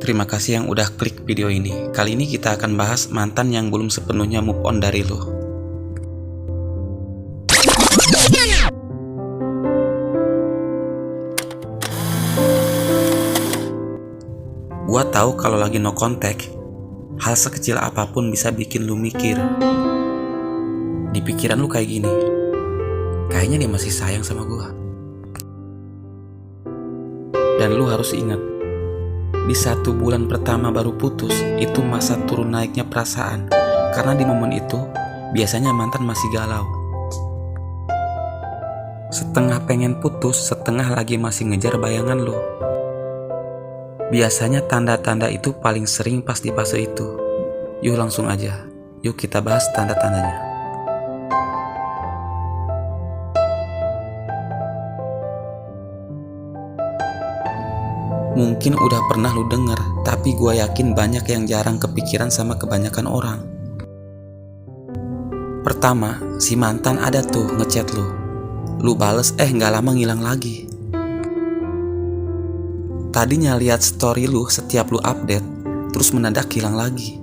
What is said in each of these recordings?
Terima kasih yang udah klik video ini. Kali ini kita akan bahas mantan yang belum sepenuhnya move on dari lo. Gua tahu kalau lagi no contact, hal sekecil apapun bisa bikin lu mikir. Di pikiran lu kayak gini, kayaknya dia masih sayang sama gua. Dan lu harus ingat, di 1 bulan pertama baru putus, itu masa turun naiknya perasaan. Karena di momen itu, biasanya mantan masih galau. Setengah pengen putus, setengah lagi masih ngejar bayangan lu. Biasanya tanda-tanda itu paling sering pas di fase itu. Yuk langsung aja, yuk kita bahas tanda-tandanya. Mungkin udah pernah lu denger, tapi gue yakin banyak yang jarang kepikiran sama kebanyakan orang. Pertama, si mantan ada tuh ngechat lu. Lu bales, gak lama ngilang lagi. Tadinya lihat story lu setiap lu update, terus mendadak hilang lagi.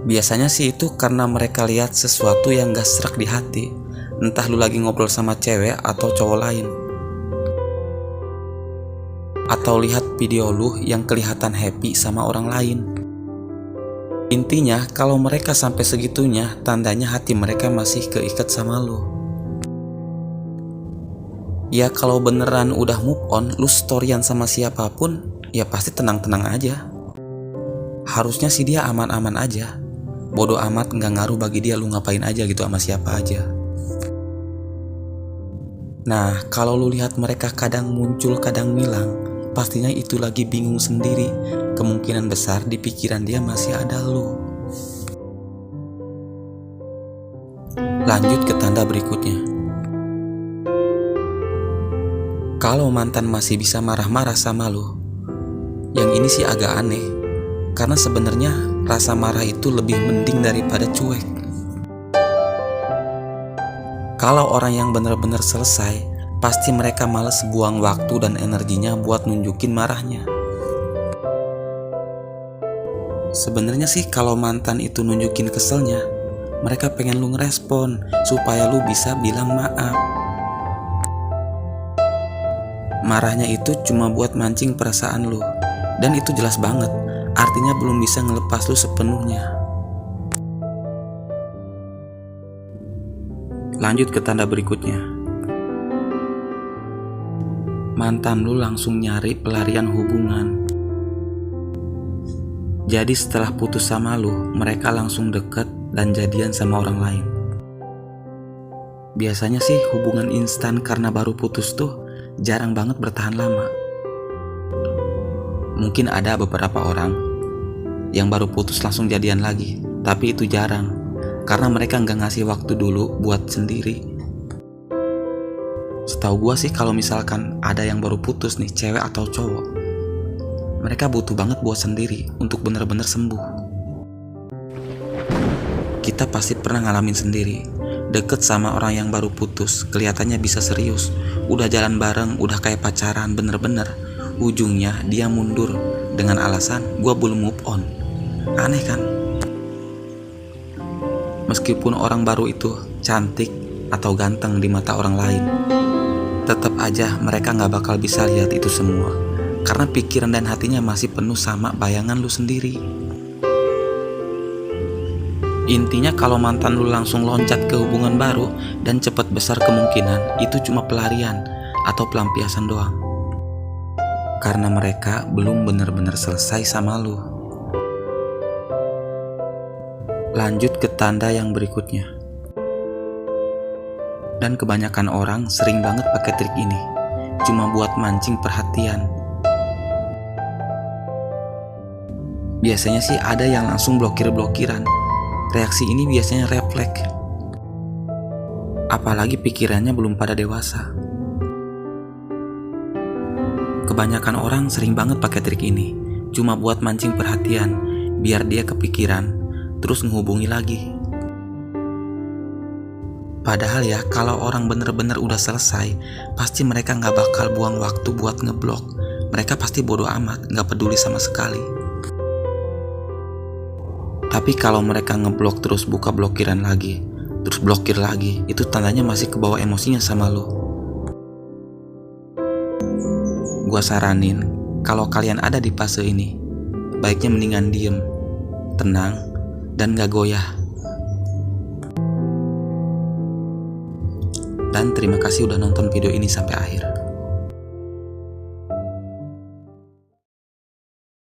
Biasanya sih itu karena mereka lihat sesuatu yang gak serak di hati. Entah lu lagi ngobrol sama cewek atau cowok lain, atau lihat video lu yang kelihatan happy sama orang lain. Intinya, kalau mereka sampai segitunya, tandanya hati mereka masih keikat sama lu. Ya kalau beneran udah move on, lu storyan sama siapapun, ya pasti tenang-tenang aja. Harusnya sih dia aman-aman aja. Bodoh amat, gak ngaruh bagi dia lu ngapain aja gitu sama siapa aja. Nah, kalau lu lihat mereka kadang muncul kadang ngilang, pastinya itu lagi bingung sendiri. Kemungkinan besar di pikiran dia masih ada lu. Lanjut ke tanda berikutnya. Kalau mantan masih bisa marah-marah sama lu, yang ini sih agak aneh. Karena sebenarnya rasa marah itu lebih mending daripada cuek. Kalau orang yang benar-benar selesai, pasti mereka males buang waktu dan energinya buat nunjukin marahnya. Sebenarnya sih kalau mantan itu nunjukin keselnya, mereka pengen lu ngerespon supaya lu bisa bilang maaf. Marahnya itu cuma buat mancing perasaan lu, dan itu jelas banget, artinya belum bisa ngelepas lu sepenuhnya. Lanjut ke tanda berikutnya. Mantan lu langsung nyari pelarian hubungan. Jadi setelah putus sama lu, mereka langsung deket dan jadian sama orang lain. Biasanya sih hubungan instan karena baru putus tuh jarang banget bertahan lama. Mungkin ada beberapa orang yang baru putus langsung jadian lagi, tapi itu jarang, karena mereka gak ngasih waktu dulu buat sendiri. Setahu gue sih kalau misalkan ada yang baru putus nih, cewek atau cowok, mereka butuh banget buat sendiri untuk bener-bener sembuh. Kita pasti pernah ngalamin sendiri, deket sama orang yang baru putus, kelihatannya bisa serius, udah jalan bareng, udah kayak pacaran bener-bener, ujungnya dia mundur dengan alasan gue belum move on. Aneh kan? Meskipun orang baru itu cantik atau ganteng di mata orang lain, tetap aja mereka gak bakal bisa lihat itu semua, karena pikiran dan hatinya masih penuh sama bayangan lu sendiri. Intinya kalau mantan lu langsung loncat ke hubungan baru, dan cepat besar kemungkinan itu cuma pelarian atau pelampiasan doang, karena mereka belum benar-benar selesai sama lu. Lanjut ke tanda yang berikutnya. Dan kebanyakan orang sering banget pakai trik ini, cuma buat mancing perhatian. Biasanya sih ada yang langsung blokir-blokiran. Reaksi ini biasanya refleks. Apalagi pikirannya belum pada dewasa. Kebanyakan orang sering banget pakai trik ini, cuma buat mancing perhatian, biar dia kepikiran, terus menghubungi lagi. Padahal ya, kalau orang bener-bener udah selesai, pasti mereka gak bakal buang waktu buat ngeblok mereka pasti bodoh amat, gak peduli sama sekali. Tapi kalau mereka ngeblok terus buka blokiran lagi, terus blokir lagi, itu tandanya masih kebawa emosinya sama lo. Gua saranin, kalau kalian ada di fase ini, baiknya mendingan diem, tenang, dan gak goyah. Dan terima kasih udah nonton video ini sampai akhir.